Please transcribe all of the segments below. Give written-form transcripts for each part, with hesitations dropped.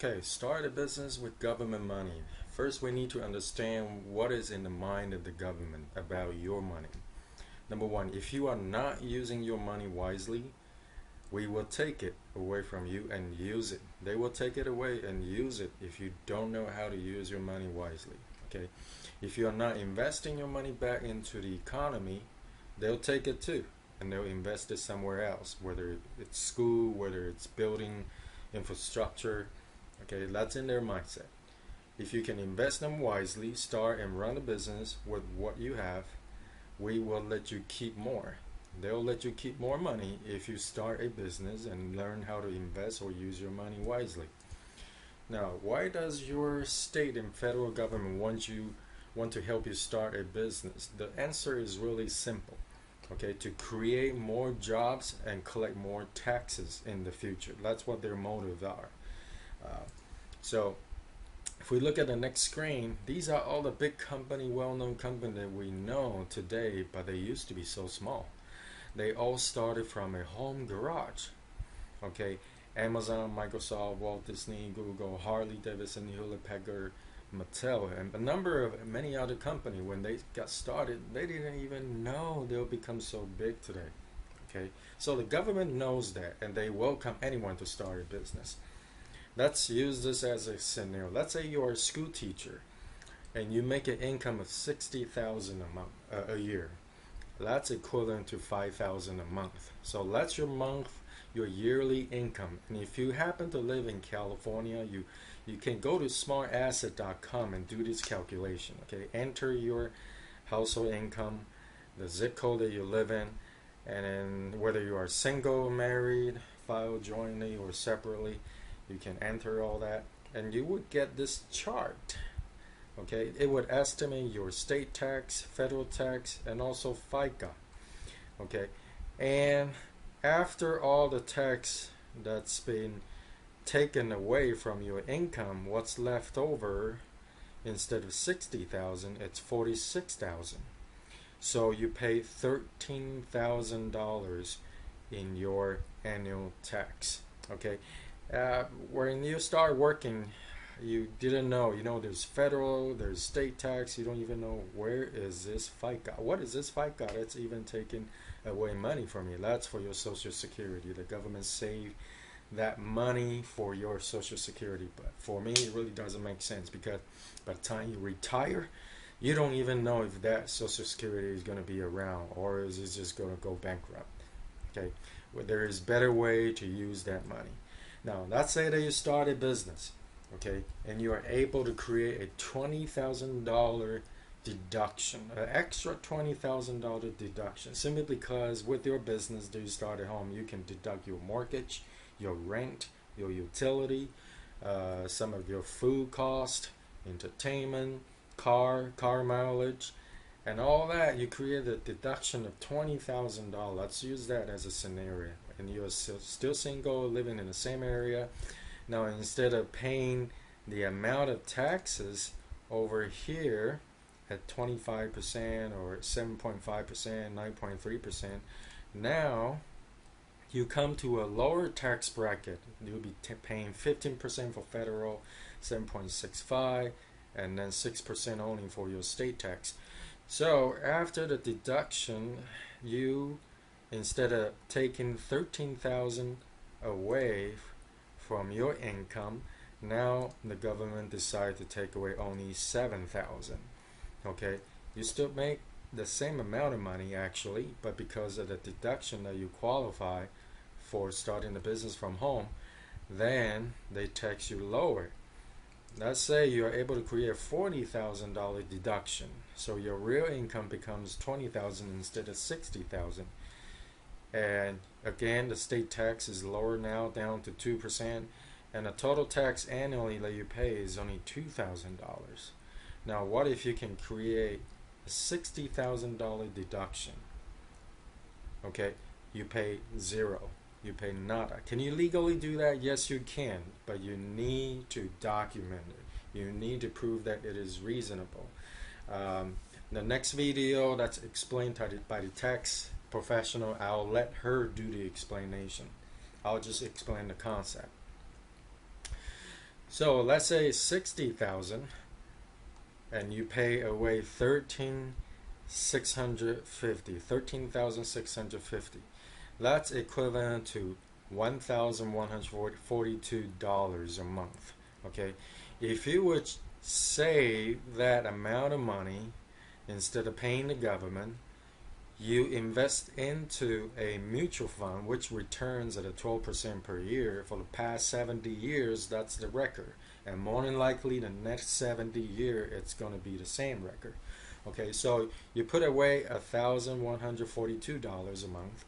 Okay, start a business with government money. First, we need to understand what is in the mind of the government about your money. Number one, if you are not using your money wisely, we will take it away from you and use it. They will take it away and use it if you don't know how to use your money wisely. Okay, if you are not investing your money back into the economy, they'll take it too and they'll invest it somewhere else, whether it's school, whether it's building infrastructure. Okay, that's in their mindset. If you can invest them wisely, start and run a business with what you have, we will let you keep more. They'll let you keep more money if you start a business and learn how to invest or use your money wisely. Now, why does your state and federal government want to help you start a business? The answer is really simple. Okay, to create more jobs and collect more taxes in the future. That's what their motives are. Uh, so if we look at the next screen, these are all the big company, well-known company that we know today, but they used to be so small. They all started from a home garage. Okay, Amazon, Microsoft, Walt Disney, Google, Harley Davidson, Hewlett Packard, Mattel, and a number of many other companies. When they got started, they didn't even know they'll become so big today. Okay, so the government knows that, and they welcome anyone to start a business. Let's use this as a scenario. Let's say you're a school teacher and you make an income of 60,000 a month, a year. That's equivalent to 5,000 a month. So that's your yearly income. And if you happen to live in California, you can go to smartasset.com and do this calculation. Okay, enter your household income, the zip code that you live in, and then whether you are single, married, filed jointly or separately. You can enter all that and you would get this chart. Okay, it would estimate your state tax, federal tax, and also FICA. Okay, and after all the tax that's been taken away from your income, what's left over, instead of 60,000, it's 46,000. So you pay $13,000 in your annual tax. Okay, when you start working, you didn't know, there's federal, there's state tax, you don't even know where is this FICA. What is this FICA? That's even taking away money from you. That's for your Social Security. The government saved that money for your Social Security. But for me, it really doesn't make sense because by the time you retire, you don't even know if that Social Security is going to be around or is it just going to go bankrupt. Okay, well, there is better way to use that money. Now, let's say that you start a business, okay, and you are able to create a $20,000 deduction, an extra $20,000 deduction, simply because with your business that you start at home, you can deduct your mortgage, your rent, your utility, some of your food cost, entertainment, car mileage, and all that. You create a deduction of $20,000. Let's use that as a scenario. And you're still single, living in the same area. Now, instead of paying the amount of taxes over here at 25% or 7.5%, 9.3%, now you come to a lower tax bracket. You'll be paying 15% for federal, 7.65, and then 6% only for your state tax. So after the deduction, you, instead of taking 13,000 away from your income, now the government decided to take away only 7,000. Okay, you still make the same amount of money actually, but because of the deduction that you qualify for starting the business from home, then they tax you lower. Let's say you are able to create a $40,000 deduction, so your real income becomes 20,000 instead of 60,000. And again, the state tax is lower now, down to 2%, and the total tax annually that you pay is only $2,000. Now, what if you can create a $60,000 deduction? Okay, you pay zero. You pay nada. Can you legally do that? Yes, you can, but you need to document it. You need to prove that it is reasonable. The next video that's explained by the tax professional, I'll let her do the explanation. I'll just explain the concept. So let's say 60,000 and you pay away 13,650. That's equivalent to $1,142 a month. Okay, if you would save that amount of money instead of paying the government, you invest into a mutual fund which returns at a 12% per year for the past 70 years. That's the record, and more than likely the next 70 year it's going to be the same record. Okay, so you put away $1,142 a month,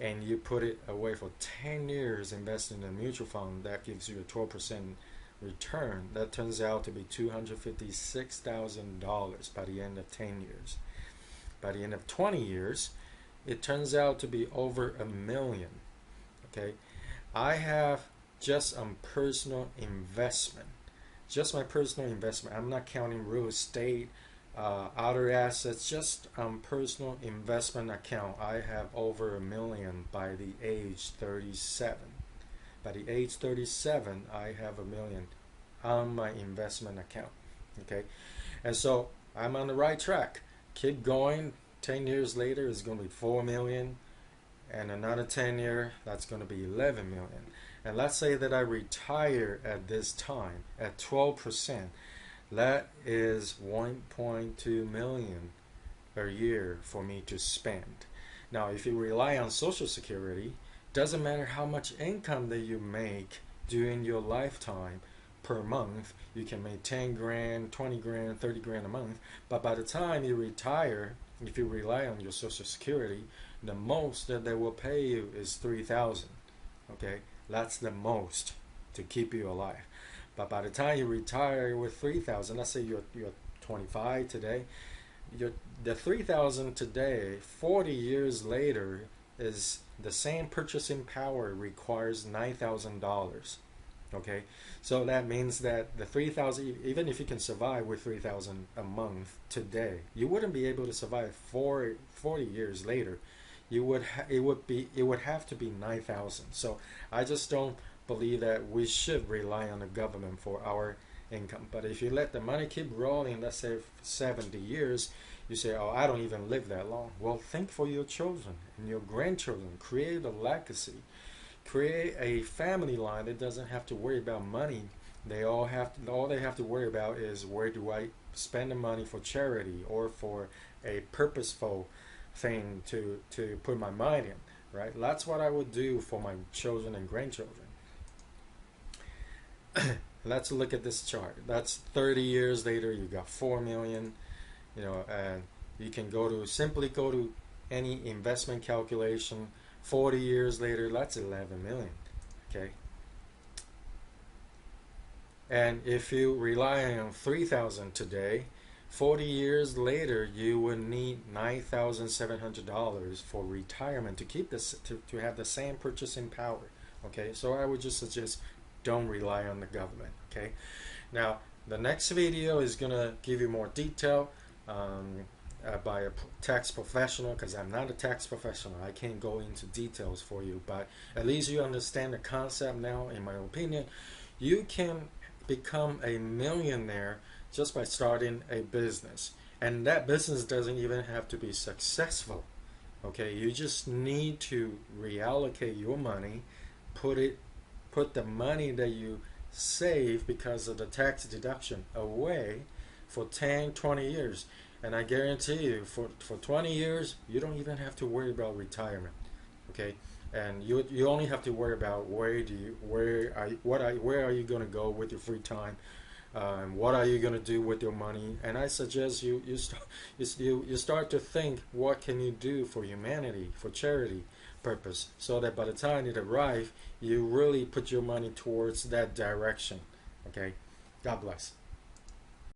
and you put it away for 10 years investing in a mutual fund that gives you a 12% return. That turns out to be $256,000 by the end of 10 years. By the end of 20 years, it turns out to be over $1 million. Okay, I have just on personal investment, just my personal investment. I'm not counting real estate, other assets. Just on personal investment account, I have over $1 million by the age 37. By the age 37, I have $1 million on my investment account. Okay, and so I'm on the right track. Keep going. 10 years later is going to be 4 million, and another 10 year that's going to be 11 million. And let's say that I retire at this time at 12%. That is 1.2 million a year for me to spend. Now if you rely on Social Security, doesn't matter how much income that you make during your lifetime per month. You can make 10 grand, 20 grand, 30 grand a month, but by the time you retire, if you rely on your Social Security, the most that they will pay you is 3,000. Okay, that's the most to keep you alive. But by the time you retire with 3,000, let's say you're 25 today, the 3,000 today, 40 years later, is the same purchasing power requires $9,000. Okay, so that means that the 3,000, even if you can survive with 3,000 a month today, you wouldn't be able to survive 40 years later. It would have to be 9,000. So I just don't believe that we should rely on the government for our income. But if you let the money keep rolling, let's say 70 years, you say, oh, I don't even live that long. Well, think for your children and your grandchildren. Create a legacy. Create a family line that doesn't have to worry about money. All they have to worry about is, where do I spend the money for charity or for a purposeful thing to put my mind in, right? That's what I would do for my children and grandchildren. Let's look at this chart. That's 30 years later, you got 4 million, and you can simply go to any investment calculation. 40 years later, that's 11 million. Okay, and if you rely on 3,000 today, 40 years later you would need $9,700 for retirement to keep this, to have the same purchasing power. Okay, so I would just suggest don't rely on the government. Okay, now the next video is gonna give you more detail by a tax professional, because I'm not a tax professional. I can't go into details for you, but at least you understand the concept now. In my opinion, you can become a millionaire just by starting a business, and that business doesn't even have to be successful. Okay, you just need to reallocate your money, put the money that you save because of the tax deduction away for 10-20 years. And I guarantee you, for 20 years, you don't even have to worry about retirement. Okay, and you only have to worry about where are you going to go with your free time, what are you going to do with your money. And I suggest you start to think, what can you do for humanity, for charity purpose, so that by the time it arrives, you really put your money towards that direction. Okay, God bless.